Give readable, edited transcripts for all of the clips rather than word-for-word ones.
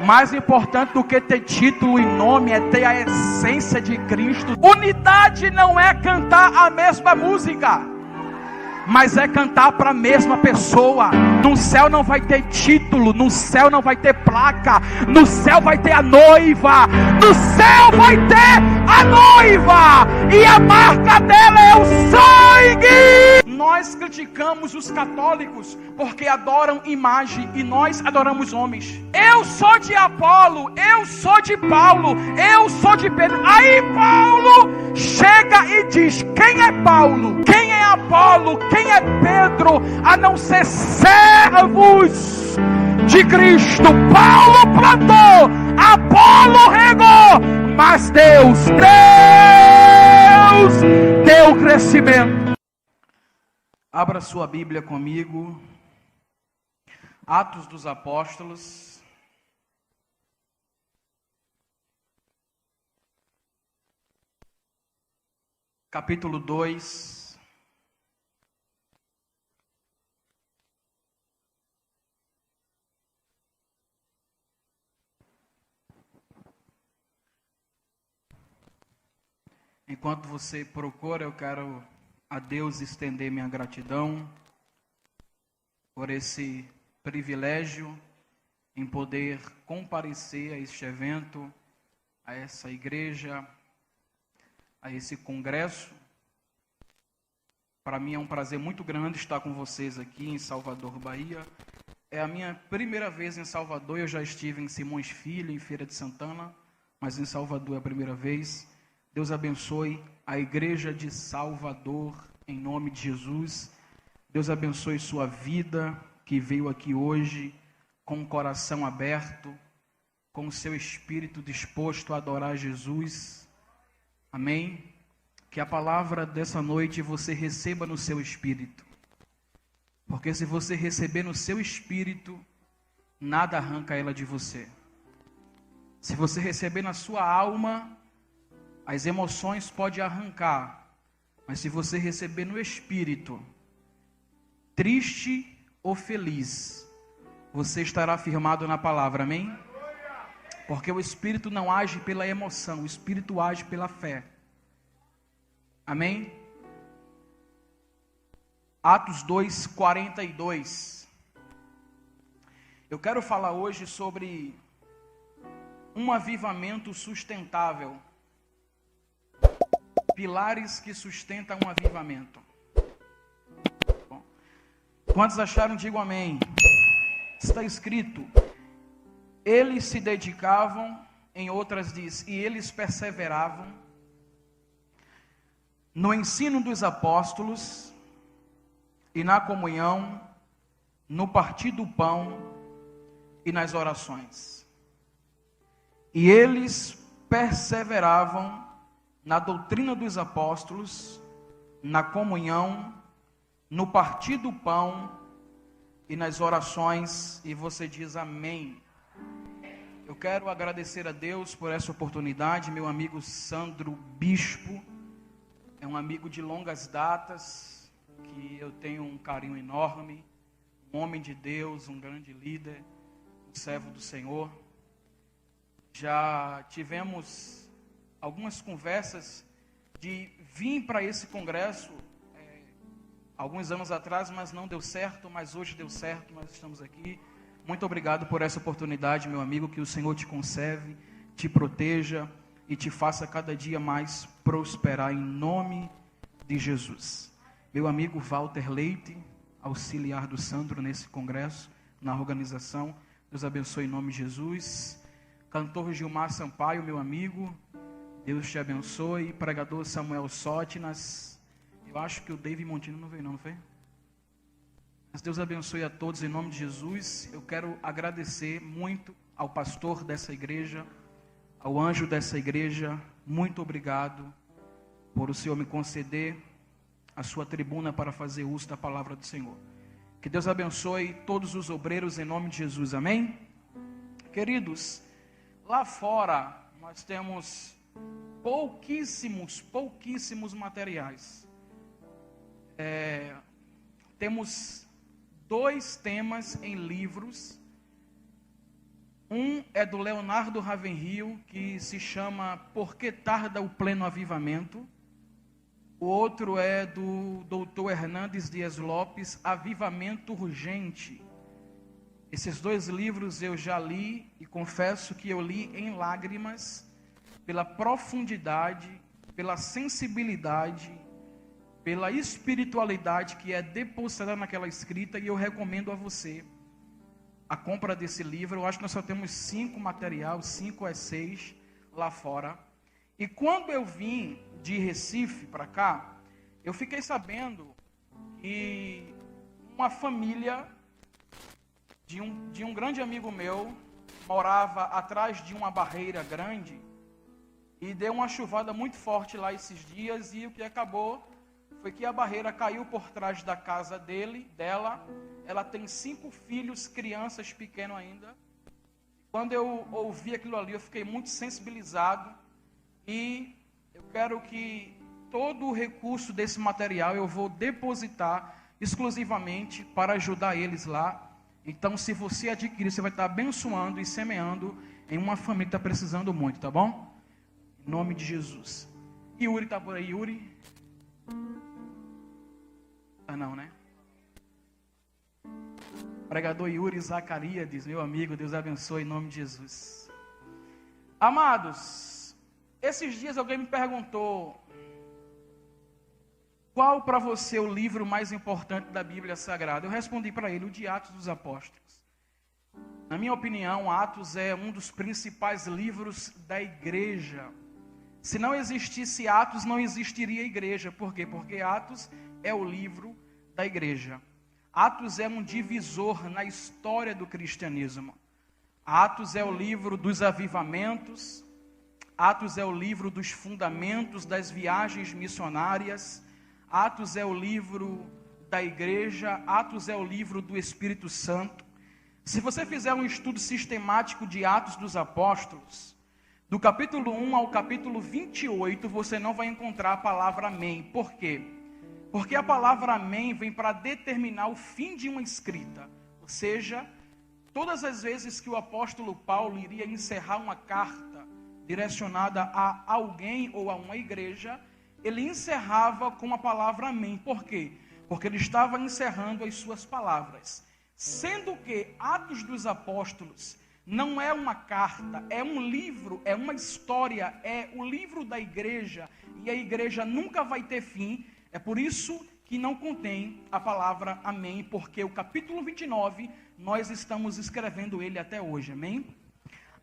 Mais importante do que ter título e nome é ter a essência de Cristo. Unidade não é cantar a mesma música, mas é cantar para a mesma pessoa. No céu não vai ter título, no céu não vai ter placa, no céu vai ter a noiva, no céu vai ter a noiva, e a marca dela é o sangue. Nós criticamos os católicos porque adoram imagem e nós adoramos homens. Eu sou de Apolo, eu sou de Paulo, eu sou de Pedro. Aí Paulo chega e diz: quem é Paulo? Quem é Apolo? Quem é Pedro? A não ser servos de Cristo. Paulo plantou, Apolo regou, mas Deus deu crescimento. Abra sua Bíblia comigo, Atos dos Apóstolos, capítulo 2. Enquanto você procura, eu quero a Deus estender minha gratidão por esse privilégio em poder comparecer a este evento, a essa igreja, a esse congresso. Para mim é um prazer muito grande estar com vocês aqui em Salvador, Bahia. É a minha primeira vez em Salvador. Eu já estive em Simões Filho, em Feira de Santana, mas em Salvador é a primeira vez. Deus abençoe a igreja de Salvador, em nome de Jesus. Deus abençoe sua vida, que veio aqui hoje com o coração aberto, com o seu espírito disposto a adorar Jesus. Amém? Que a palavra dessa noite você receba no seu espírito. Porque se você receber no seu espírito, nada arranca ela de você. Se você receber na sua alma, as emoções podem arrancar, mas se você receber no espírito, triste ou feliz, você estará firmado na palavra, amém? Porque o espírito não age pela emoção, o espírito age pela fé, amém? Atos 2, 42. Eu quero falar hoje sobre um avivamento sustentável. Pilares que sustentam um avivamento. Bom, quantos acharam, digo amém. Está escrito: eles se dedicavam, em outras diz, e eles perseveravam no ensino dos apóstolos e na comunhão, no partir do pão e nas orações. E eles perseveravam na doutrina dos apóstolos, na comunhão, no partir do pão e nas orações. E você diz amém. Eu quero agradecer a Deus por essa oportunidade. Meu amigo Sandro Bispo é um amigo de longas datas, que eu tenho um carinho enorme, um homem de Deus, um grande líder, um servo do Senhor. Já tivemos algumas conversas de vir para esse congresso alguns anos atrás, mas não deu certo, mas hoje deu certo, nós estamos aqui. Muito obrigado por essa oportunidade, meu amigo, que o Senhor te conserve, te proteja e te faça cada dia mais prosperar em nome de Jesus. Meu amigo Walter Leite, auxiliar do Sandro nesse congresso, na organização, Deus abençoe em nome de Jesus. Cantor Gilmar Sampaio, meu amigo, Deus te abençoe. Pregador Samuel Sótinas. Eu acho que o David Montino não veio não foi? Mas Deus abençoe a todos em nome de Jesus. Eu quero agradecer muito ao pastor dessa igreja, ao anjo dessa igreja. Muito obrigado por o Senhor me conceder a sua tribuna para fazer uso da palavra do Senhor. Que Deus abençoe todos os obreiros em nome de Jesus, amém? Queridos, lá fora nós temos pouquíssimos materiais. Temos 2 temas em livros Um é do Leonardo Ravenhill, que se chama Por que Tarda o Pleno Avivamento? O outro é do Dr. Hernandes Dias Lopes, Avivamento Urgente. Esses 2 livros eu já li e confesso que eu li em lágrimas, pela profundidade, pela sensibilidade, pela espiritualidade que é depositada naquela escrita, e eu recomendo a você a compra desse livro. Eu acho que nós só temos 5 materiais, 5 a 6 lá fora. E quando eu vim de Recife para cá, eu fiquei sabendo que uma família de um grande amigo meu morava atrás de uma barreira grande e deu uma chuvada muito forte lá esses dias, e o que acabou foi que a barreira caiu por trás da casa dela. Ela tem 5 filhos, crianças pequenas ainda. Quando eu ouvi aquilo ali, eu fiquei muito sensibilizado, e eu quero que todo o recurso desse material eu vou depositar exclusivamente para ajudar eles lá. Então, se você adquirir, você vai estar abençoando e semeando em uma família que está precisando muito, tá bom? Em nome de Jesus. Yuri está por aí, Yuri? Ah, não, né? Pregador Yuri Zacarias, meu amigo, Deus abençoe em nome de Jesus. Amados, esses dias alguém me perguntou: qual para você o livro mais importante da Bíblia Sagrada? Eu respondi para ele: o de Atos dos Apóstolos. Na minha opinião, Atos é um dos principais livros da igreja. Se não existisse Atos, não existiria igreja. Por quê? Porque Atos é o livro da igreja. Atos é um divisor na história do cristianismo. Atos é o livro dos avivamentos. Atos é o livro dos fundamentos das viagens missionárias. Atos é o livro da igreja. Atos é o livro do Espírito Santo. Se você fizer um estudo sistemático de Atos dos Apóstolos, do capítulo 1 ao capítulo 28, você não vai encontrar a palavra amém. Por quê? Porque a palavra amém vem para determinar o fim de uma escrita. Ou seja, todas as vezes que o apóstolo Paulo iria encerrar uma carta direcionada a alguém ou a uma igreja, ele encerrava com a palavra amém. Por quê? Porque ele estava encerrando as suas palavras. Sendo que Atos dos Apóstolos não é uma carta, é um livro, é uma história, é o livro da igreja, e a igreja nunca vai ter fim. É por isso que não contém a palavra amém, porque o capítulo 29, nós estamos escrevendo ele até hoje, amém?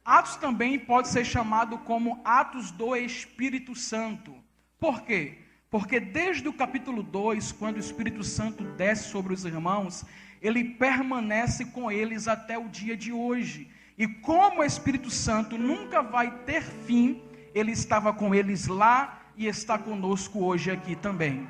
Atos também pode ser chamado como Atos do Espírito Santo. Por quê? Porque desde o capítulo 2, quando o Espírito Santo desce sobre os irmãos, ele permanece com eles até o dia de hoje. E como o Espírito Santo nunca vai ter fim, ele estava com eles lá e está conosco hoje aqui também.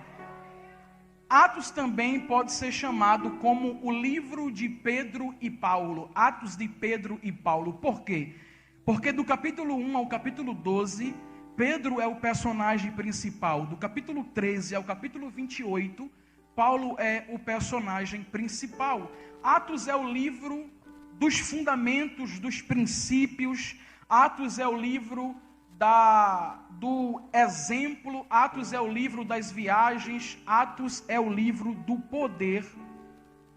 Atos também pode ser chamado como o livro de Pedro e Paulo. Atos de Pedro e Paulo. Por quê? Porque do capítulo 1 ao capítulo 12, Pedro é o personagem principal. Do capítulo 13 ao capítulo 28, Paulo é o personagem principal. Atos é o livro dos fundamentos, dos princípios. Atos é o livro do exemplo. Atos é o livro das viagens. Atos é o livro do poder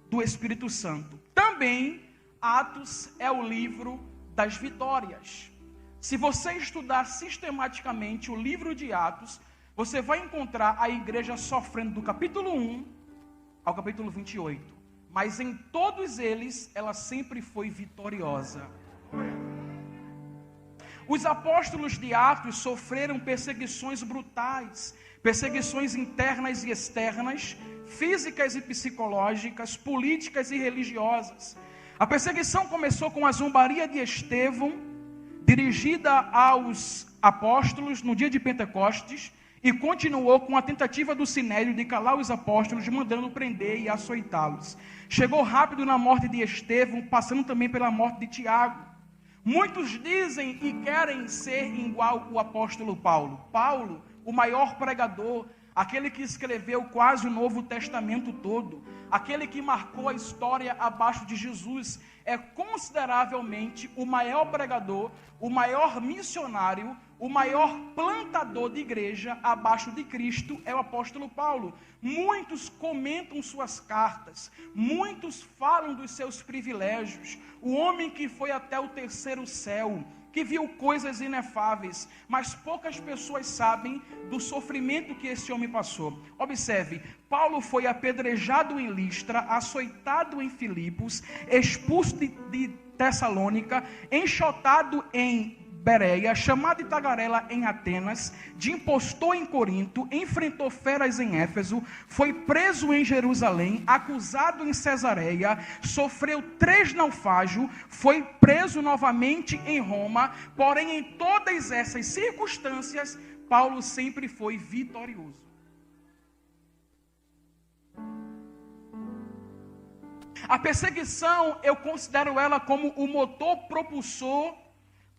do Espírito Santo. Também Atos é o livro das vitórias. Se você estudar sistematicamente o livro de Atos, você vai encontrar a igreja sofrendo do capítulo 1 ao capítulo 28. Mas em todos eles, ela sempre foi vitoriosa. Os apóstolos de Atos sofreram perseguições brutais, perseguições internas e externas, físicas e psicológicas, políticas e religiosas. A perseguição começou com a zombaria de Estevão, dirigida aos apóstolos no dia de Pentecostes, e continuou com a tentativa do Sinédrio de calar os apóstolos, mandando prender e açoitá-los. Chegou rápido na morte de Estevão, passando também pela morte de Tiago. Muitos dizem e querem ser igual o apóstolo Paulo. Paulo, o maior pregador aquele que escreveu quase o Novo Testamento todo, aquele que marcou a história abaixo de Jesus, é consideravelmente o maior pregador, o maior missionário, o maior plantador de igreja abaixo de Cristo, é o apóstolo Paulo. Muitos comentam suas cartas, muitos falam dos seus privilégios, o homem que foi até o terceiro céu, que viu coisas inefáveis, mas poucas pessoas sabem do sofrimento que esse homem passou. Observe, Paulo foi apedrejado em Listra, açoitado em Filipos, expulso de Tessalônica, enxotado em Bereia, chamado de tagarela em Atenas, de impostor em Corinto, enfrentou feras em Éfeso, foi preso em Jerusalém, acusado em Cesareia, sofreu 3 naufrágios, foi preso novamente em Roma, porém em todas essas circunstâncias, Paulo sempre foi vitorioso. A perseguição, eu considero ela como o motor propulsor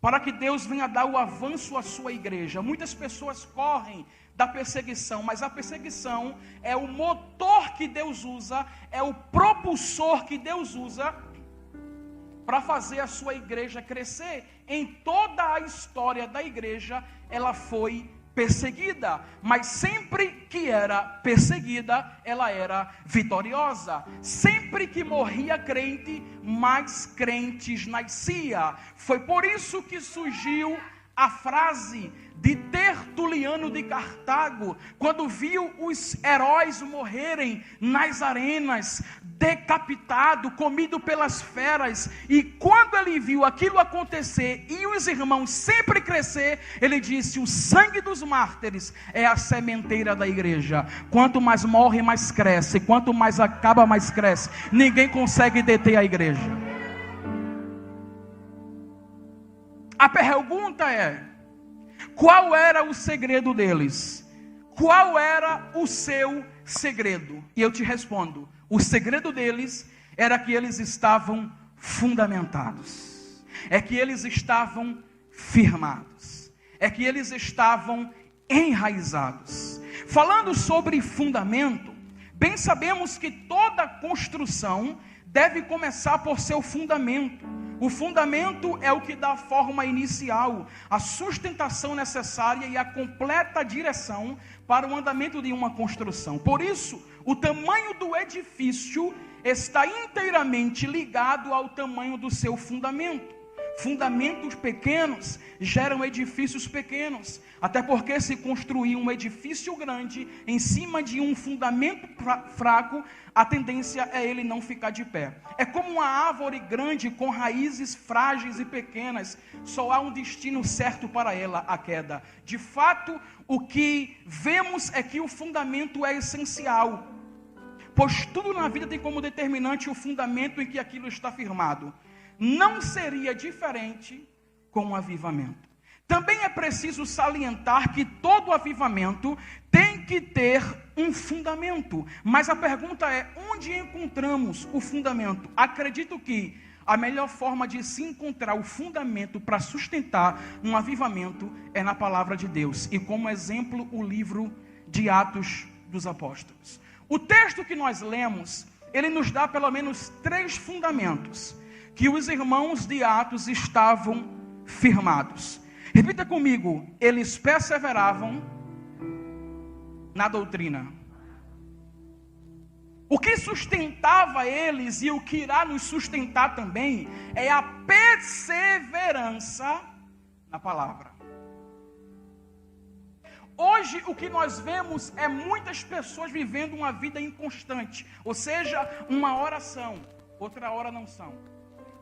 para que Deus venha dar o avanço à sua igreja. Muitas pessoas correm da perseguição, mas a perseguição é o motor que Deus usa, é o propulsor que Deus usa para fazer a sua igreja crescer. Em toda a história da igreja, ela foi perseguida, mas sempre que era perseguida, ela era vitoriosa. Sempre que morria crente, mais crentes nascia. Foi por isso que surgiu a frase de Tertuliano de Cartago, quando viu os heróis morrerem nas arenas, decapitado, comido pelas feras, e quando ele viu aquilo acontecer e os irmãos sempre crescer, ele disse: o sangue dos mártires é a sementeira da igreja. Quanto mais morre, mais cresce. Quanto mais acaba, mais cresce. Ninguém consegue deter a igreja. A pergunta é: qual era o segredo deles? Qual era o seu segredo? E eu te respondo: o segredo deles era que eles estavam fundamentados, é que eles estavam firmados, é que eles estavam enraizados. Falando sobre fundamento, bem sabemos que toda construção deve começar por seu fundamento. O fundamento é o que dá a forma inicial, a sustentação necessária e a completa direção para o andamento de uma construção. Por isso, o tamanho do edifício está inteiramente ligado ao tamanho do seu fundamento. Fundamentos pequenos geram edifícios pequenos, até porque se construir um edifício grande em cima de um fundamento fraco, a tendência é ele não ficar de pé. É como uma árvore grande com raízes frágeis e pequenas, só há um destino certo para ela, a queda. De fato, o que vemos é que o fundamento é essencial, pois tudo na vida tem como determinante o fundamento em que aquilo está firmado. Não seria diferente com o avivamento. Também é preciso salientar que todo avivamento tem que ter um fundamento. Mas a pergunta é: onde encontramos o fundamento? Acredito que a melhor forma de se encontrar o fundamento para sustentar um avivamento é na palavra de Deus. E como exemplo, o livro de Atos dos Apóstolos. O texto que nós lemos, ele nos dá pelo menos 3 fundamentos que os irmãos de Atos estavam firmados. Repita comigo: eles perseveravam na doutrina. O que sustentava eles e o que irá nos sustentar também é a perseverança na palavra. Hoje o que nós vemos é muitas pessoas vivendo uma vida inconstante, ou seja, uma oração, outra hora não são.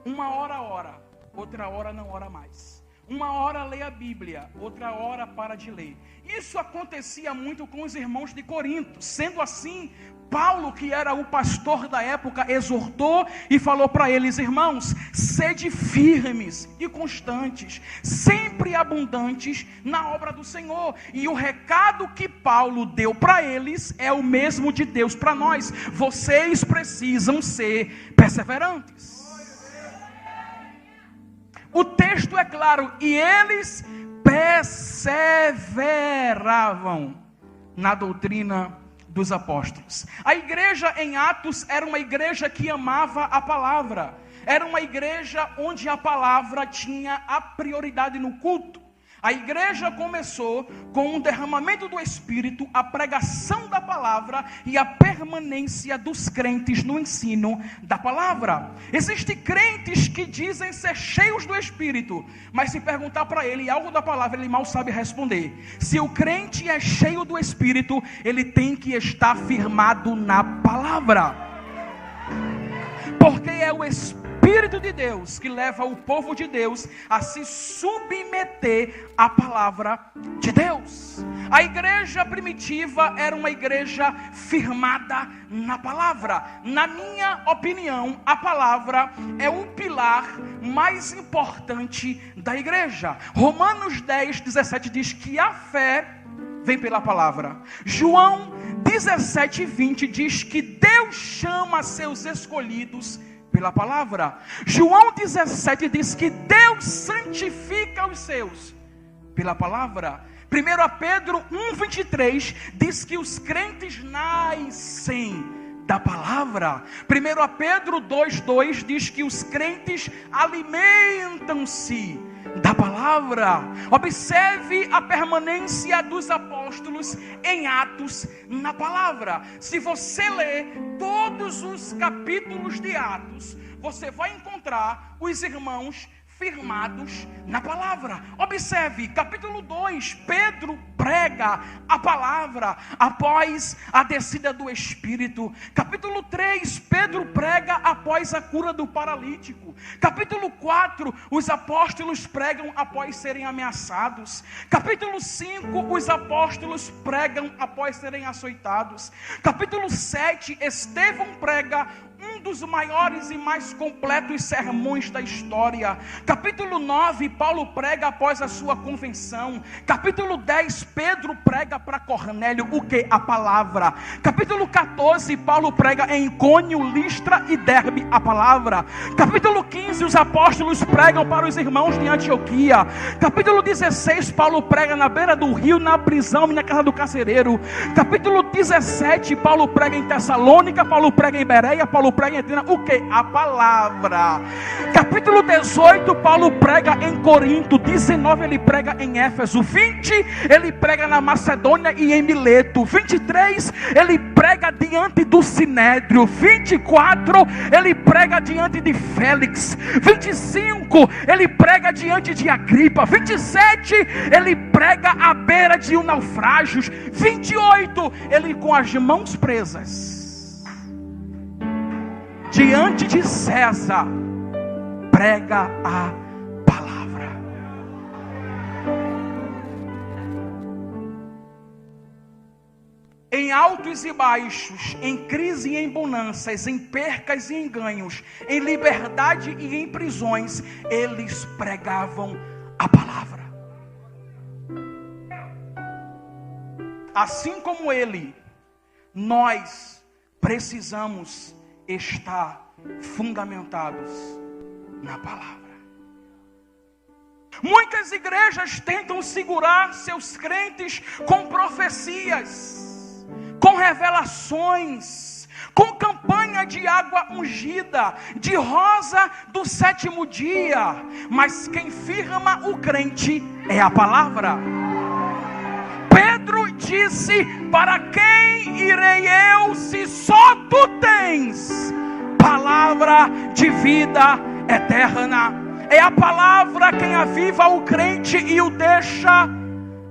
Uma hora ora, outra hora não ora mais. Uma hora lê a Bíblia, outra hora para de ler. Isso acontecia muito com os irmãos de Corinto. Sendo assim, Paulo, que era o pastor da época, exortou e falou para eles: irmãos, sede firmes e constantes, sempre abundantes na obra do Senhor. E o recado que Paulo deu para eles é o mesmo de Deus para nós: vocês precisam ser perseverantes. O texto é claro: e eles perseveravam na doutrina dos apóstolos. A igreja em Atos era uma igreja que amava a palavra. Era uma igreja onde a palavra tinha a prioridade no culto. A igreja começou com um derramamento do Espírito, a pregação da palavra e a permanência dos crentes no ensino da palavra. Existem crentes que dizem ser cheios do Espírito, mas se perguntar para ele algo da palavra, ele mal sabe responder. Se o crente é cheio do Espírito, ele tem que estar firmado na palavra, porque é o Espírito de Deus que leva o povo de Deus a se submeter à palavra de Deus. A igreja primitiva era uma igreja firmada na palavra. Na minha opinião, a palavra é o pilar mais importante da igreja. Romanos 10, 17 diz que a fé vem pela palavra. João 17, 20 diz que Deus chama seus escolhidos pela palavra. João 17 diz que Deus santifica os seus pela palavra. 1 Pedro 1,23 diz que os crentes nascem da palavra. 1 Pedro 2,2 diz que os crentes alimentam-se da palavra. Observe a permanência dos apóstolos em Atos na palavra. Se você ler todos os capítulos de Atos, você vai encontrar os irmãos firmados na palavra. Observe, capítulo 2, Pedro prega a palavra após a descida do Espírito. Capítulo 3, Pedro prega após a cura do paralítico. Capítulo 4, os apóstolos pregam após serem ameaçados. Capítulo 5, os apóstolos pregam após serem açoitados. Capítulo 7, Estevão prega um dos maiores e mais completos sermões da história. Capítulo 9, Paulo prega após a sua convenção. Capítulo 10, Pedro prega para Cornélio o que? A palavra. Capítulo 14, Paulo prega em Icônio, Listra e Derbe a palavra. Capítulo 15, os apóstolos pregam para os irmãos de Antioquia. Capítulo 16, Paulo prega na beira do rio, na prisão e na casa do carcereiro. Capítulo 17, Paulo prega em Tessalônica, Paulo prega em Bereia, Paulo prega em Atenas, o que? A palavra. Capítulo 18, Paulo prega em Corinto. 19, ele prega em Éfeso. 20, ele prega na Macedônia e em Mileto. 23, ele prega diante do Sinédrio. 24, ele prega diante de Félix. 25, ele prega diante de Agripa. 27, ele prega à beira de um naufrágio. 28, ele com as mãos presas diante de César prega a palavra. Em altos e baixos, em crise e em bonanças, em percas e em ganhos, em liberdade e em prisões, eles pregavam a palavra. Assim como ele, nós precisamos estar fundamentados na palavra. Muitas igrejas tentam segurar seus crentes com profecias, com revelações, com campanha de água ungida, de rosa do sétimo dia, mas quem firma o crente é a palavra. Pedro disse: para quem irei eu, se só tu tens palavra de vida eterna? É a palavra quem aviva o crente e o deixa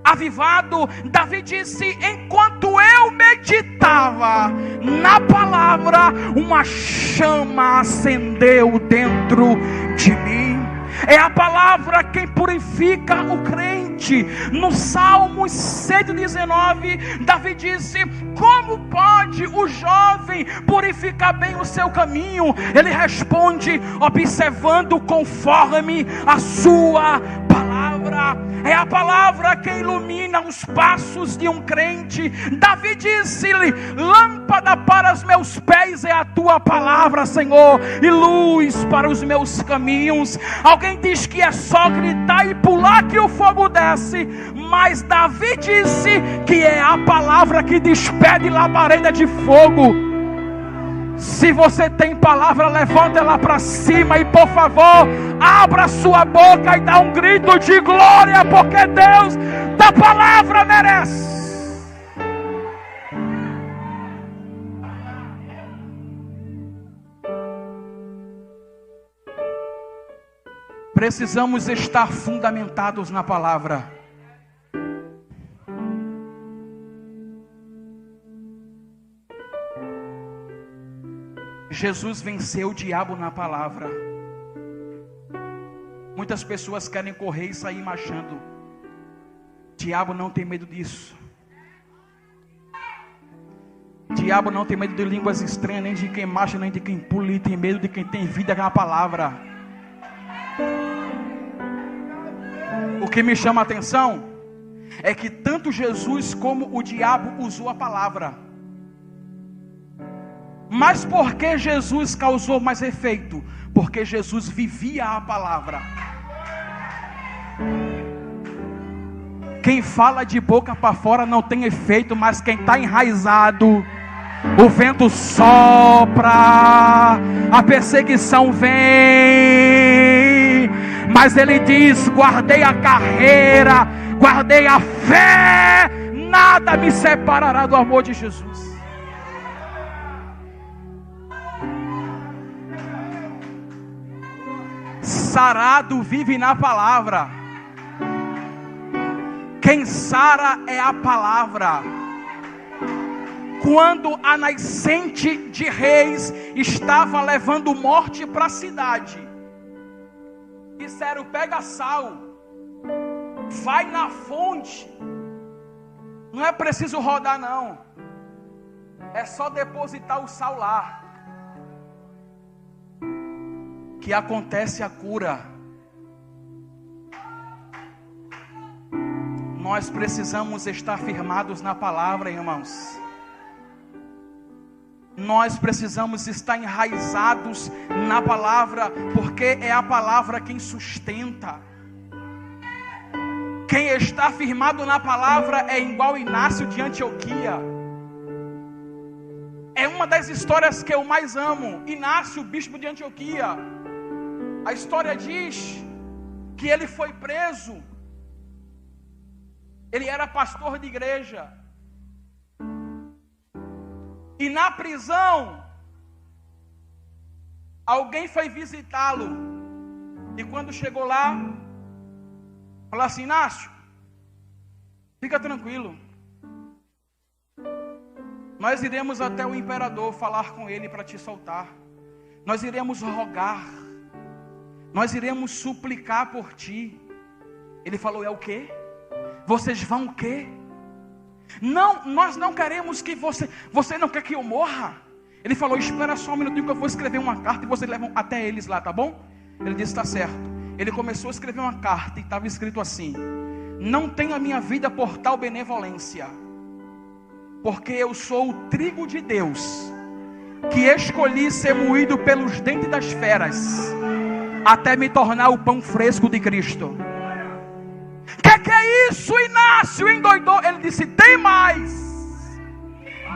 avivado. Davi disse: enquanto eu meditava na palavra, uma chama acendeu dentro de mim. É a palavra quem purifica o crente. No Salmo 119, Davi disse: como pode o jovem purificar bem o seu caminho? Ele responde: observando conforme a sua palavra. é a palavra que ilumina os passos de um crente. Davi disse-lhe: lâmpada para os meus pés é a tua palavra, Senhor, e luz para os meus caminhos. Alguém diz que é só gritar e pular que o fogo desce, mas Davi disse que é a palavra que despede labareda de fogo. Se você tem palavra, levanta ela para cima e, por favor, abra sua boca e dá um grito de glória, porque Deus da palavra merece. Precisamos estar fundamentados na palavra. Jesus venceu o diabo na palavra. Muitas pessoas querem correr e sair marchando. Diabo não tem medo disso. Diabo não tem medo de línguas estranhas, nem de quem marcha, nem de quem pula. Ele tem medo de quem tem vida com a palavra. O que me chama a atenção é que tanto Jesus como o diabo usou a palavra. Mas por que Jesus causou mais efeito? Porque Jesus vivia a palavra. Quem fala de boca para fora não tem efeito, mas quem está enraizado, o vento sopra, a perseguição vem, mas ele diz: guardei a carreira, guardei a fé, nada me separará do amor de Jesus. Sarado vive na palavra. Quem sara é a palavra. Quando a nascente de reis estava levando morte para a cidade, disseram: pega sal, vai na fonte, não é preciso rodar não, é só depositar o sal lá, que acontece a cura. Nós precisamos estar firmados na palavra, irmãos. Nós precisamos estar enraizados na palavra, porque é a palavra quem sustenta. Quem está firmado na palavra é igual Inácio de Antioquia. É uma das histórias que eu mais amo. Inácio, bispo de Antioquia. A história diz que ele foi preso. Ele era pastor de igreja. E na prisão, alguém foi visitá-lo. E quando chegou lá, falou assim: Inácio, fica tranquilo. Nós iremos até o imperador falar com ele para te soltar. Nós iremos rogar. Nós iremos suplicar por ti. Ele falou: é o quê? Vocês vão o quê? Não, nós não queremos que você não quer que eu morra. Ele falou: espera só um minutinho que eu vou escrever uma carta e vocês levam até eles lá, tá bom? Ele disse: tá certo. Ele começou a escrever uma carta e estava escrito assim: não tenho a minha vida por tal benevolência, porque eu sou o trigo de Deus, que escolhi ser moído pelos dentes das feras, até me tornar o pão fresco de Cristo. Que é isso, Inácio? Endoidou. Ele disse: tem mais.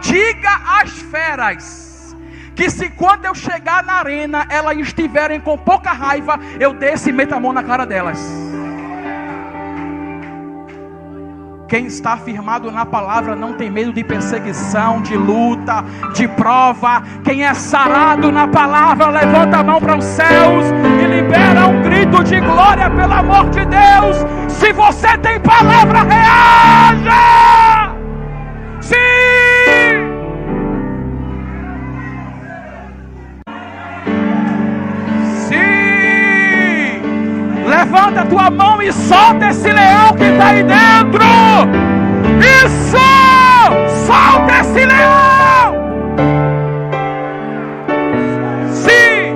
Diga às feras que se quando eu chegar na arena elas estiverem com pouca raiva, eu desço e meto a mão na cara delas. Quem está firmado na palavra não tem medo de perseguição, de luta, de prova. Quem é sarado na palavra levanta a mão para os céus e libera um grito de glória, pelo amor de Deus. Se você tem palavra, reaja! Sim! Sim! Levanta a tua mão e solta esse leão que está aí dentro! Isso! Solta esse leão! Sim!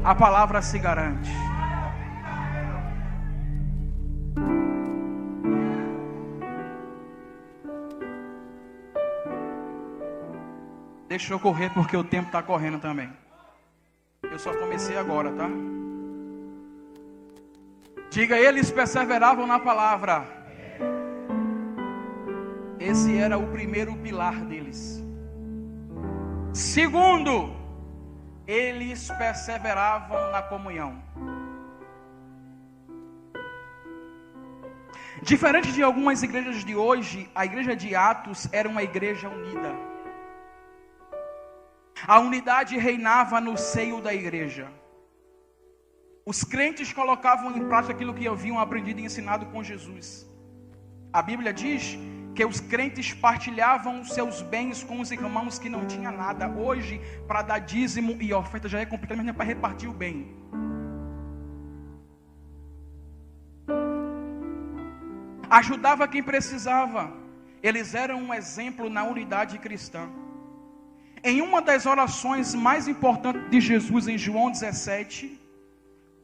A palavra se garante. Deixa eu correr porque o tempo está correndo também. Eu só comecei agora, tá? Diga, eles perseveravam na palavra. Esse era o primeiro pilar deles. Segundo, eles perseveravam na comunhão. Diferente de algumas igrejas de hoje, a igreja de Atos era uma igreja unida. A unidade reinava no seio da igreja. Os crentes colocavam em prática aquilo que haviam aprendido e ensinado com Jesus. A Bíblia diz que os crentes partilhavam os seus bens com os irmãos que não tinham nada. Hoje, para dar dízimo e oferta já é complicado, mas não é para repartir o bem. Ajudava quem precisava. Eles eram um exemplo na unidade cristã. Em uma das orações mais importantes de Jesus, em João 17,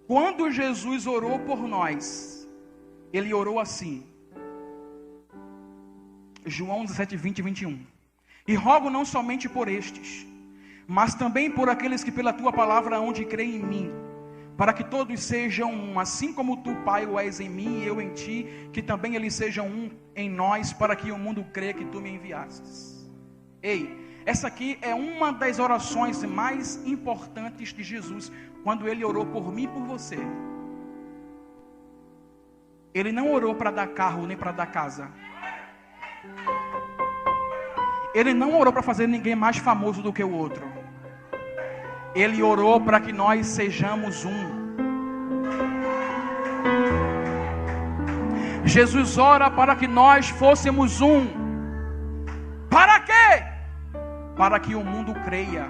quando Jesus orou por nós, ele orou assim. João 17, 20 e 21. E rogo não somente por estes, mas também por aqueles que pela tua palavra hão de crer em mim, para que todos sejam um, assim como tu, Pai, o és em mim e eu em ti, que também eles sejam um em nós, para que o mundo creia que tu me enviastes. Ei, essa aqui é uma das orações mais importantes de Jesus, quando ele orou por mim e por você. Ele não orou para dar carro nem para dar casa. Ele não orou para fazer ninguém mais famoso do que o outro. Ele orou para que nós sejamos um. Jesus ora para que nós fôssemos um. Para quê? Para que o mundo creia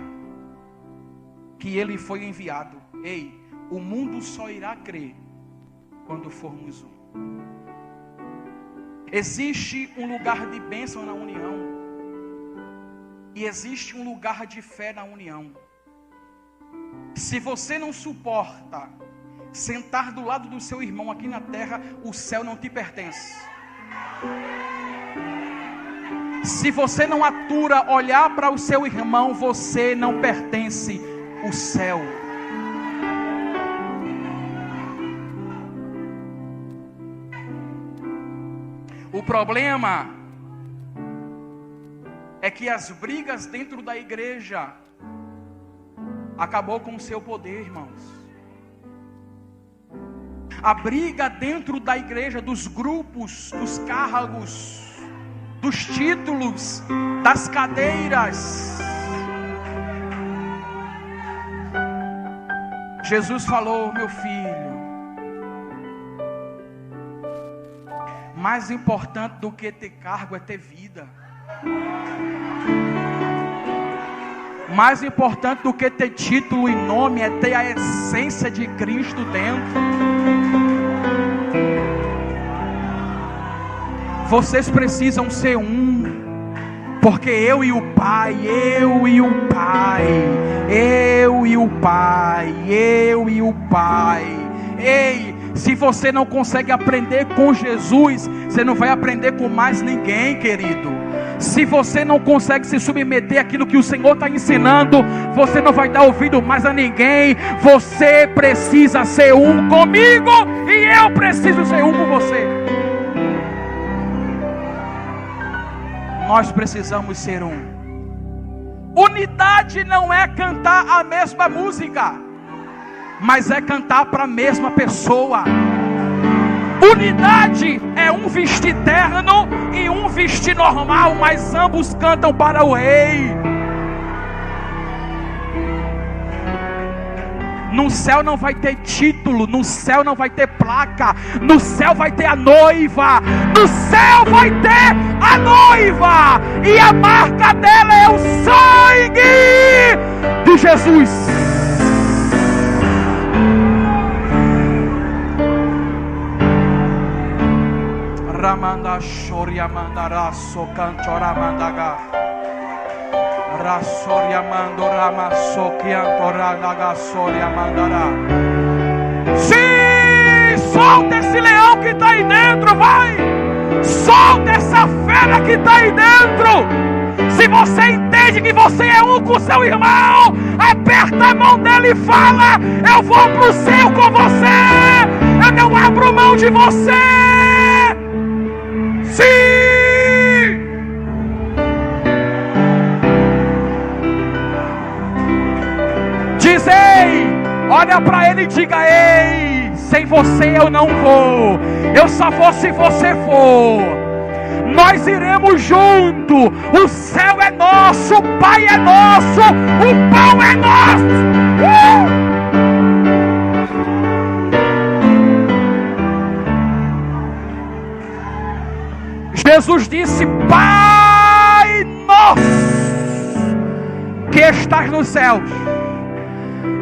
que ele foi enviado. Ei, o mundo só irá crer quando formos um. Existe um lugar de bênção na união. E existe um lugar de fé na união. Se você não suporta sentar do lado do seu irmão aqui na terra, o céu não te pertence. Se você não atura olhar para o seu irmão, você não pertence ao céu. O problema é que as brigas dentro da igreja acabou com o seu poder, irmãos. A briga dentro da igreja, dos grupos, dos cargos, dos títulos, das cadeiras. Jesus falou, meu filho, mais importante do que ter cargo é ter vida. Mais importante do que ter título e nome é ter a essência de Cristo dentro. Vocês precisam ser um, porque eu e o Pai, eu e o Pai, eu e o Pai, eu e o Pai. Ei, se você não consegue aprender com Jesus, você não vai aprender com mais ninguém, querido. Se você não consegue se submeter àquilo que o Senhor está ensinando, você não vai dar ouvido mais a ninguém. Você precisa ser um comigo e eu preciso ser um com você. Nós precisamos ser um. Unidade não é cantar a mesma música, mas é cantar para a mesma pessoa. Unidade é um vestir terno e um vestir normal, mas ambos cantam para o Rei. No céu não vai ter título, no céu não vai ter placa, no céu vai ter a noiva, no céu vai ter a noiva, e a marca dela é o sangue de Jesus. Ramanda shoria mandara so cantora mandaga rasoria mandora maso cantora daga soria mandara. Sim, solta esse leão que está aí dentro, vai! Solta essa fera que está aí dentro! Se você entende que você é um com seu irmão, aperta a mão dele e fala: eu vou para o céu com você, eu não abro mão de você. Sim! Diz: ei, olha para ele e diga: ei, sem você eu não vou, eu só vou se você for. Nós iremos junto. O céu é nosso, o Pai é nosso, o pão é nosso. Jesus disse: Pai nosso que estás nos céus,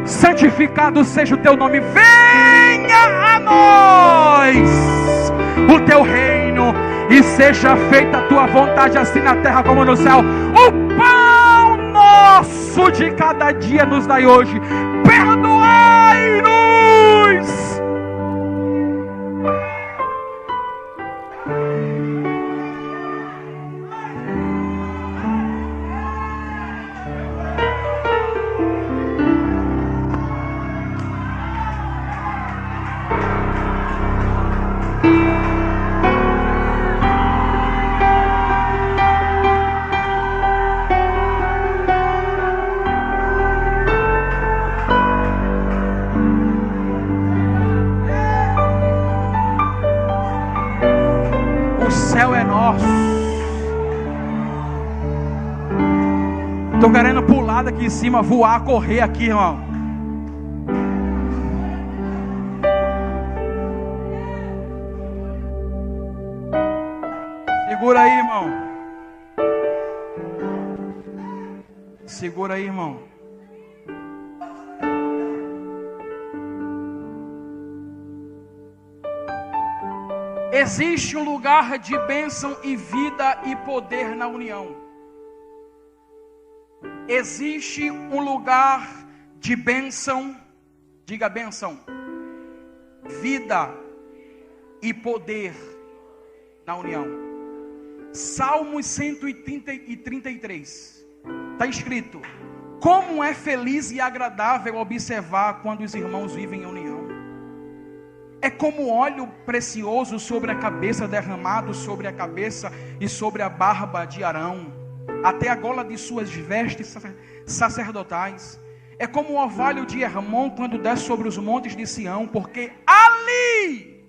santificado seja o teu nome, venha a nós o teu reino, e seja feita a tua vontade, assim na terra como no céu. O pão nosso de cada dia nos dai hoje, perdoai-nos. Estou querendo pular daqui em cima, voar, correr aqui, irmão. Segura aí, irmão. Segura aí, irmão. Existe um lugar de bênção e vida e poder na união. Existe um lugar de bênção, diga bênção, vida e poder na união. Salmos 133, está escrito: como é feliz e agradável observar quando os irmãos vivem em união. É como óleo precioso sobre a cabeça, derramado sobre a cabeça e sobre a barba de Arão, até a gola de suas vestes sacerdotais. É como o orvalho de Hermon quando desce sobre os montes de Sião, porque ali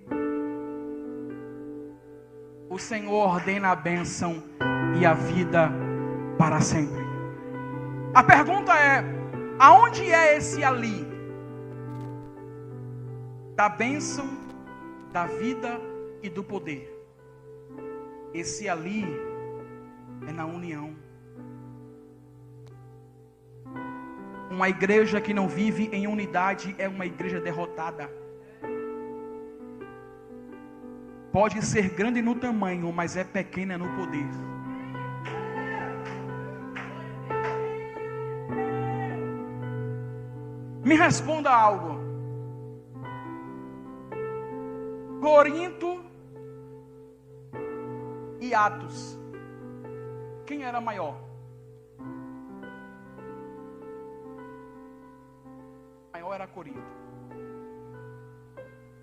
o Senhor ordena a bênção e a vida para sempre. A pergunta é: aonde é esse ali? Da bênção, da vida e do poder. Esse ali é na união. Uma igreja que não vive em unidade é uma igreja derrotada. Pode ser grande no tamanho, mas é pequena no poder. Me responda algo. Corinto e Atos, quem era maior? Maior era Corinto.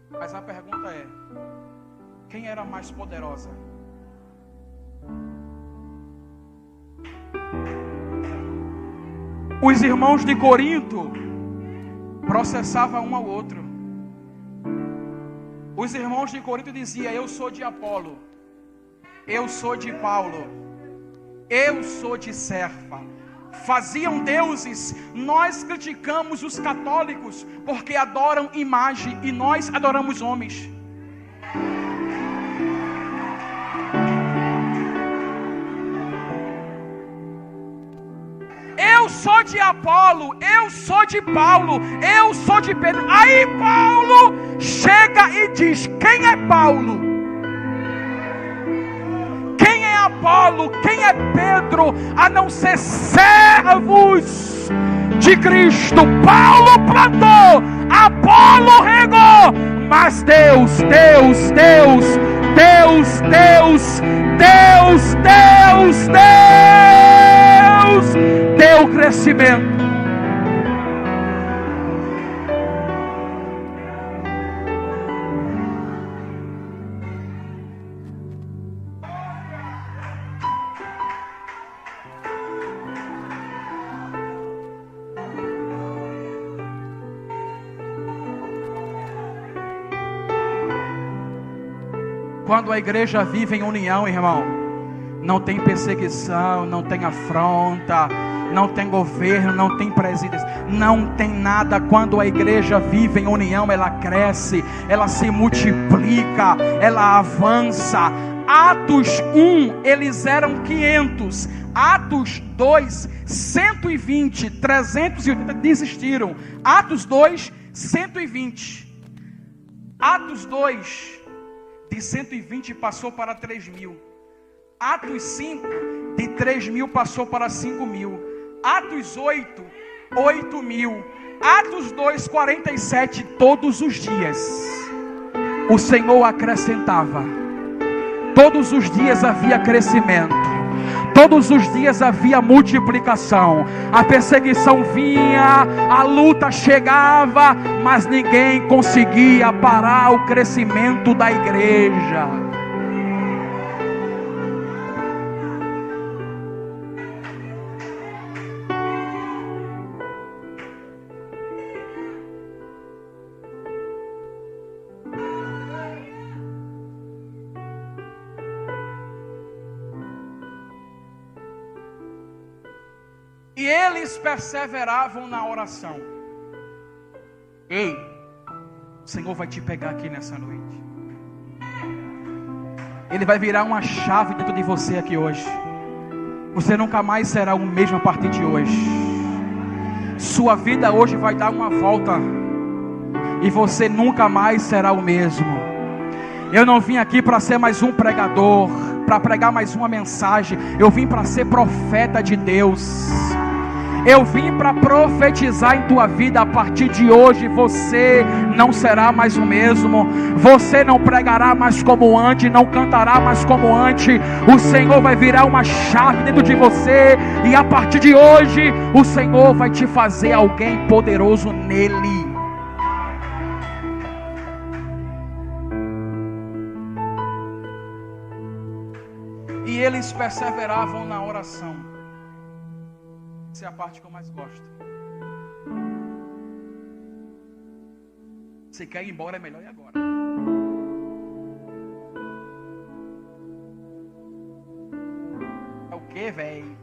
Mas a pergunta é: quem era mais poderosa? Os irmãos de Corinto processavam um ao outro. Os irmãos de Corinto diziam: eu sou de Apolo, eu sou de Paulo, eu sou de Cefas. Faziam deuses. Nós criticamos os católicos porque adoram imagem e nós adoramos homens. Eu sou de Apolo, eu sou de Paulo, eu sou de Pedro. Aí Paulo chega e diz: quem é Paulo? Quem é Apolo? Quem é Pedro? A não ser servos de Cristo. Paulo plantou, Apolo regou, mas Deus Deus deu crescimento. Quando a igreja vive em união, irmão, não tem perseguição, não tem afronta, não tem governo, não tem presidência, não tem nada. Quando a igreja vive em união, ela cresce, ela se multiplica, ela avança. Atos 1, eles eram 500. Atos 2, 120, 380 desistiram. Atos 2, 120. Atos 2, de 120 passou para 3.000. Atos 5, de 3.000 passou para 5.000. Atos 8, 8.000. Atos 2, 47, todos os dias o Senhor acrescentava. Todos os dias havia crescimento. Todos os dias havia multiplicação. A perseguição vinha, a luta chegava, mas ninguém conseguia parar o crescimento da igreja. E eles perseveravam na oração. Ei, o Senhor vai te pegar aqui nessa noite. Ele vai virar uma chave dentro de você aqui hoje. Você nunca mais será o mesmo a partir de hoje. Sua vida hoje vai dar uma volta. E você nunca mais será o mesmo. Eu não vim aqui para ser mais um pregador, para pregar mais uma mensagem. Eu vim para ser profeta de Deus. Eu vim para profetizar em tua vida. A partir de hoje você não será mais o mesmo. Você não pregará mais como antes, não cantará mais como antes. O Senhor vai virar uma chave dentro de você. E a partir de hoje o Senhor vai te fazer alguém poderoso nele. E eles perseveravam na oração. Essa é a parte que eu mais gosto. Se quer ir embora, é melhor ir agora. É o que, velho?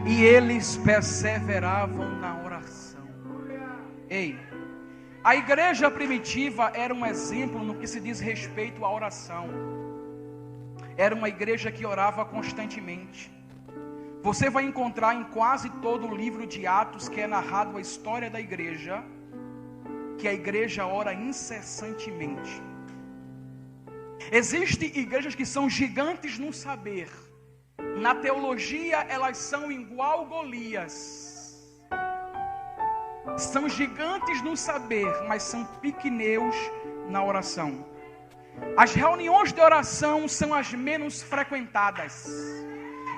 E eles perseveravam na oração. Ei, a igreja primitiva era um exemplo no que se diz respeito à oração. Era uma igreja que orava constantemente. Você vai encontrar em quase todo o livro de Atos, que é narrado a história da igreja, que a igreja ora incessantemente. Existem igrejas que são gigantes no saber. Na teologia elas são igual Golias. São gigantes no saber, mas são pequeneus na oração. As reuniões de oração são as menos frequentadas.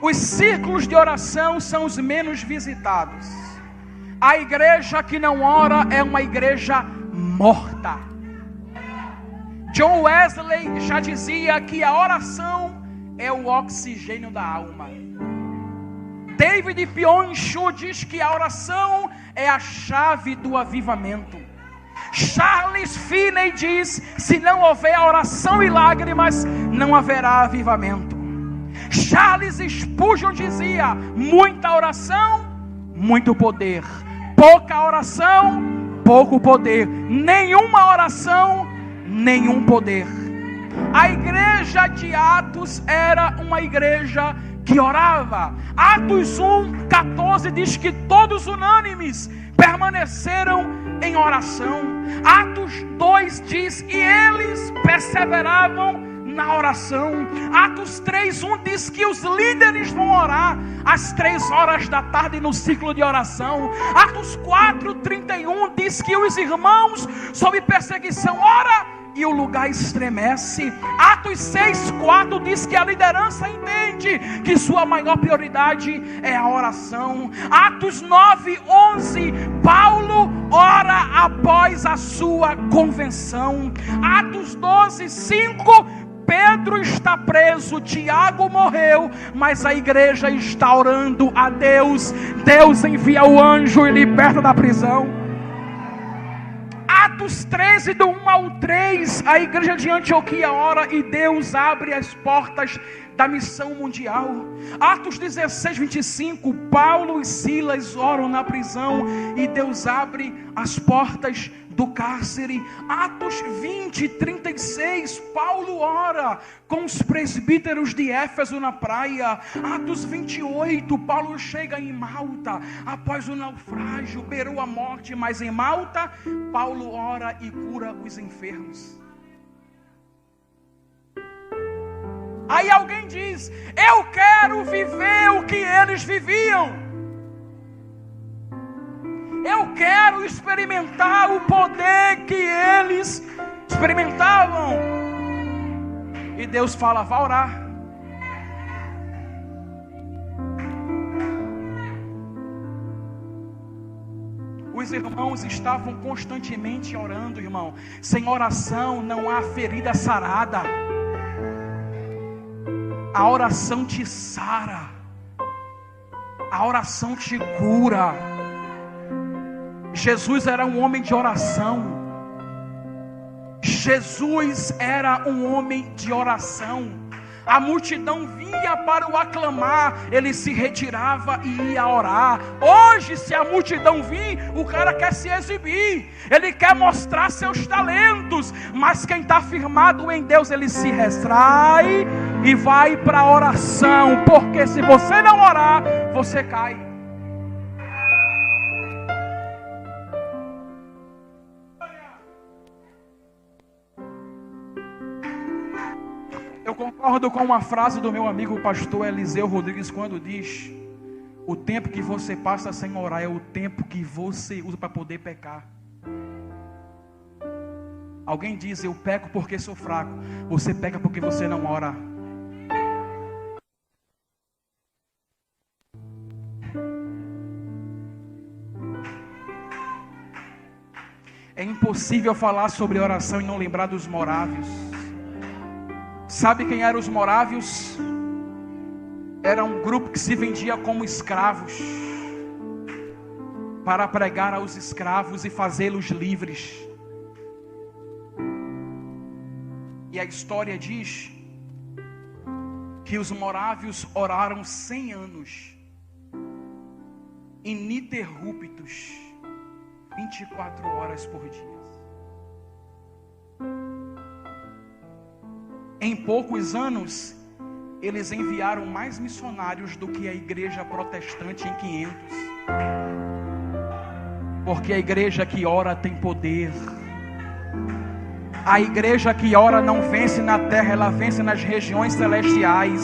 Os círculos de oração são os menos visitados. A igreja que não ora é uma igreja morta. John Wesley já dizia que a oração é o oxigênio da alma. David Pionchu diz que a oração é a chave do avivamento. Charles Finney diz: se não houver oração e lágrimas, não haverá avivamento. Charles Spurgeon dizia: muita oração, muito poder. Pouca oração, pouco poder. Nenhuma oração, nenhum poder. A igreja de Atos era uma igreja que orava. Atos 1:14 diz que todos unânimes permaneceram em oração. Atos 2 diz: e eles perseveravam na oração. Atos 3:1 diz que os líderes vão orar às 3 horas da tarde no ciclo de oração. Atos 4:31 diz que os irmãos sob perseguição oram e o lugar estremece. Atos 6:4 diz que a liderança entende que sua maior prioridade é a oração. Atos 9:11, Paulo ora após a sua convenção. Atos 12:5, Pedro está preso, Tiago morreu, mas a igreja está orando a Deus. Deus envia o anjo e liberta da prisão. Atos 13, do 1 ao 3, a igreja de Antioquia ora e Deus abre as portas da missão mundial. Atos 16:25, Paulo e Silas oram na prisão e Deus abre as portas do cárcere. Atos 20:36, Paulo ora com os presbíteros de Éfeso na praia. Atos 28, Paulo chega em Malta após o naufrágio, beirou a morte, mas em Malta Paulo ora e cura os enfermos. Aí alguém diz: eu quero viver o que eles viviam. Eu quero experimentar o poder que eles experimentavam. E Deus fala: vá orar. Os irmãos estavam constantemente orando, irmão. Sem oração não há ferida sarada. A oração te sara. A oração te cura. Jesus era um homem de oração. Jesus era um homem de oração. A multidão vinha para o aclamar, ele se retirava e ia orar. Hoje, se a multidão vir, o cara quer se exibir, ele quer mostrar seus talentos. Mas quem está firmado em Deus, ele se retrai e vai para a oração. Porque se você não orar, você cai. Eu concordo com uma frase do meu amigo pastor Eliseu Rodrigues, quando diz: o tempo que você passa sem orar é o tempo que você usa para poder pecar. Alguém diz: eu peco porque sou fraco. Você peca porque você não ora. É impossível falar sobre oração e não lembrar dos morávios. Sabe quem eram os morávios? Era um grupo que se vendia como escravos, para pregar aos escravos e fazê-los livres. E a história diz que os morávios oraram 100 anos, ininterruptos, 24 horas por dia. Em poucos anos, eles enviaram mais missionários do que a igreja protestante em 500. Porque a igreja que ora tem poder. A igreja que ora não vence na terra, ela vence nas regiões celestiais.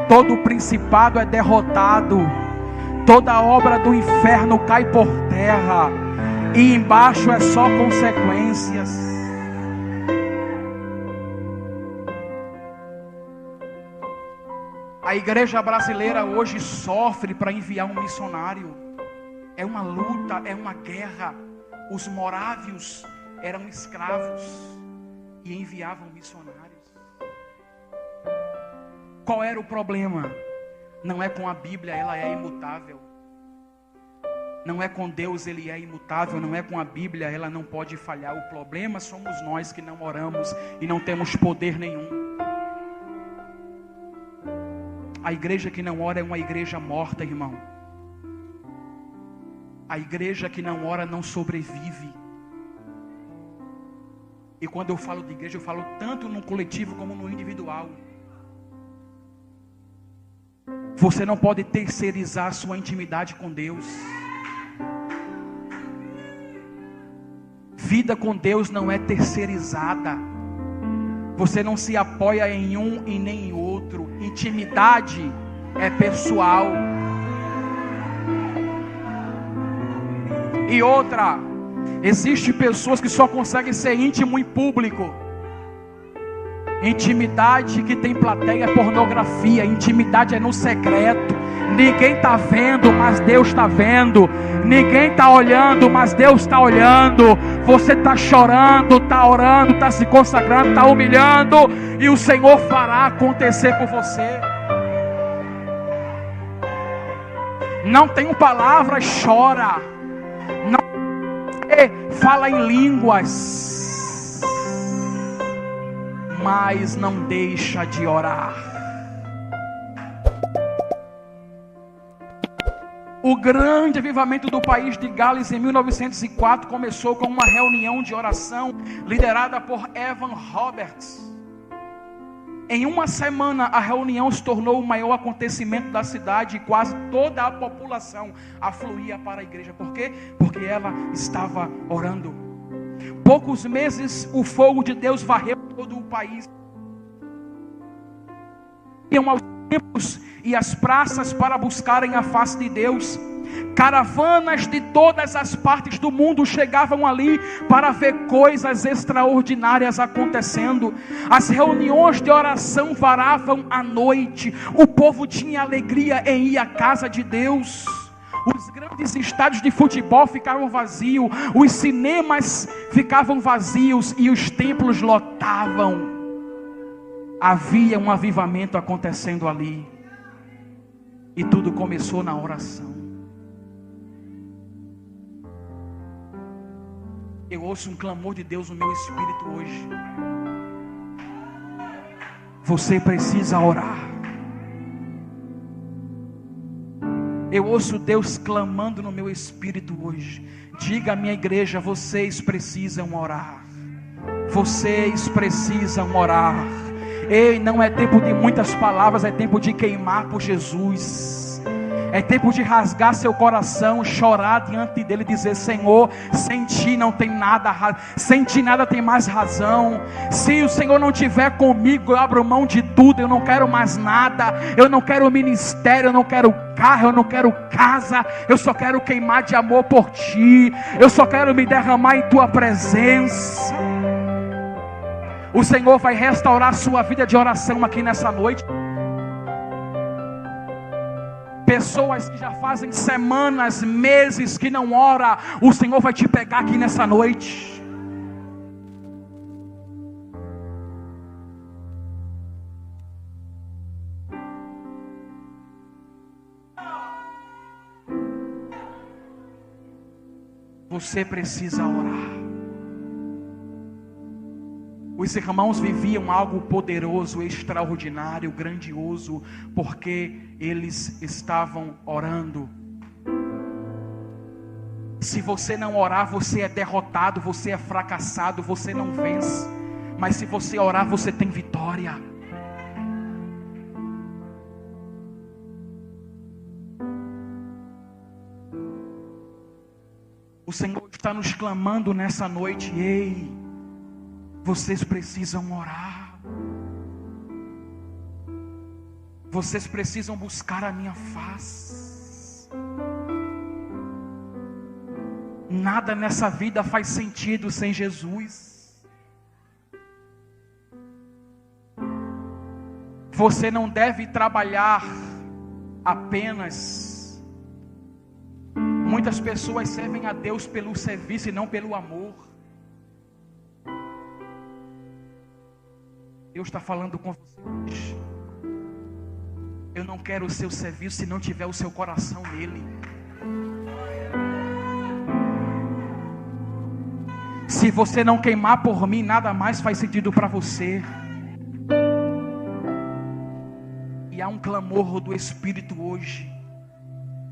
Todo principado é derrotado. Toda obra do inferno cai por terra. E embaixo é só consequências. A igreja brasileira hoje sofre para enviar um missionário. É uma luta, é uma guerra. Os morávios eram escravos e enviavam missionários. Qual era o problema? Não é com a Bíblia, ela é imutável. Não é com Deus, ele é imutável. Não é com a Bíblia, ela não pode falhar. O problema somos nós que não oramos e não temos poder nenhum. A igreja que não ora é uma igreja morta, irmão. A igreja que não ora não sobrevive. E quando eu falo de igreja, eu falo tanto no coletivo como no individual. Você não pode terceirizar a sua intimidade com Deus. Vida com Deus não é terceirizada. Você não se apoia em um e nem em outro. Intimidade é pessoal. E outra, existem pessoas que só conseguem ser íntimo em público. Intimidade que tem plateia é pornografia. Intimidade é no secreto. Ninguém está vendo, mas Deus está vendo. Ninguém está olhando, mas Deus está olhando. Você está chorando, está orando, está se consagrando, está humilhando, e o Senhor fará acontecer por você. Não tem palavras, chora. Não fala em línguas, mas não deixa de orar. O grande avivamento do país de Gales em 1904 começou com uma reunião de oração liderada por Evan Roberts. Em uma semana, a reunião se tornou o maior acontecimento da cidade e quase toda a população afluía para a igreja. Por quê? Porque ela estava orando. Poucos meses, o fogo de Deus varreu todo o país. Iam aos templos e às praças para buscarem a face de Deus. Caravanas de todas as partes do mundo chegavam ali para ver coisas extraordinárias acontecendo. As reuniões de oração varavam à noite. O povo tinha alegria em ir à casa de Deus. Os grandes estádios de futebol ficavam vazios, os cinemas ficavam vazios e os templos lotavam. Havia um avivamento acontecendo ali. E tudo começou na oração. Eu ouço um clamor de Deus no meu espírito hoje. Você precisa orar. Eu ouço Deus clamando no meu espírito hoje. Diga à minha igreja: vocês precisam orar. Vocês precisam orar. Ei, não é tempo de muitas palavras, é tempo de queimar por Jesus. É tempo de rasgar seu coração, chorar diante dele e dizer: Senhor, sem ti não tem nada, sem ti nada tem mais razão. Se o Senhor não estiver comigo, eu abro mão de tudo, eu não quero mais nada. Eu não quero ministério, eu não quero carro, eu não quero casa. Eu só quero queimar de amor por ti. Eu só quero me derramar em tua presença. O Senhor vai restaurar a sua vida de oração aqui nessa noite. Pessoas que já fazem semanas, meses que não ora, o Senhor vai te pegar aqui nessa noite. Você precisa orar. Os irmãos viviam algo poderoso, extraordinário, grandioso, porque eles estavam orando. Se você não orar, você é derrotado, você é fracassado, você não vence. Mas se você orar, você tem vitória. O Senhor está nos clamando nessa noite: ei, vocês precisam orar. Vocês precisam buscar a minha face. Nada nessa vida faz sentido sem Jesus. Você não deve trabalhar apenas. Muitas pessoas servem a Deus pelo serviço e não pelo amor. Deus está falando com você hoje. Eu não quero o seu serviço se não tiver o seu coração nele. Se você não queimar por mim, nada mais faz sentido para você. E há um clamor do Espírito hoje.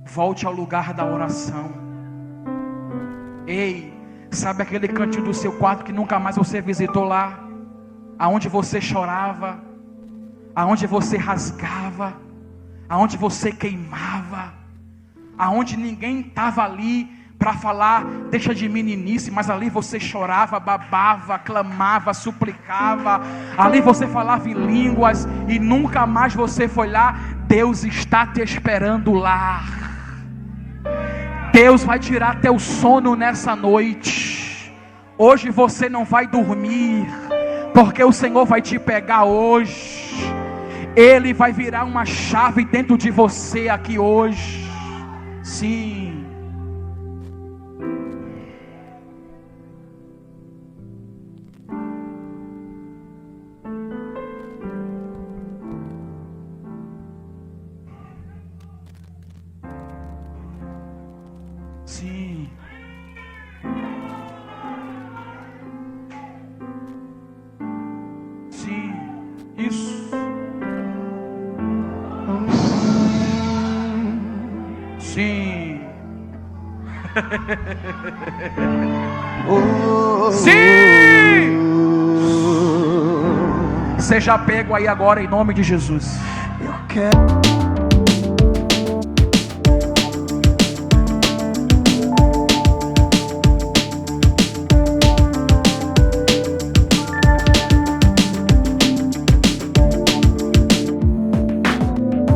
Volte ao lugar da oração. Ei, sabe aquele cantinho do seu quarto que nunca mais você visitou lá? Aonde você chorava, aonde você rasgava, aonde você queimava, aonde ninguém estava ali para falar, deixa de meninice, mas ali você chorava, babava, clamava, suplicava, ali você falava em línguas e nunca mais você foi lá. Deus está te esperando lá. Deus vai tirar teu sono nessa noite. Hoje você não vai dormir, porque o Senhor vai te pegar hoje. Ele vai virar uma chave dentro de você aqui hoje. Sim. Sim. Sim. Isso. Sim. Sim. Seja pego aí agora em nome de Jesus. Eu quero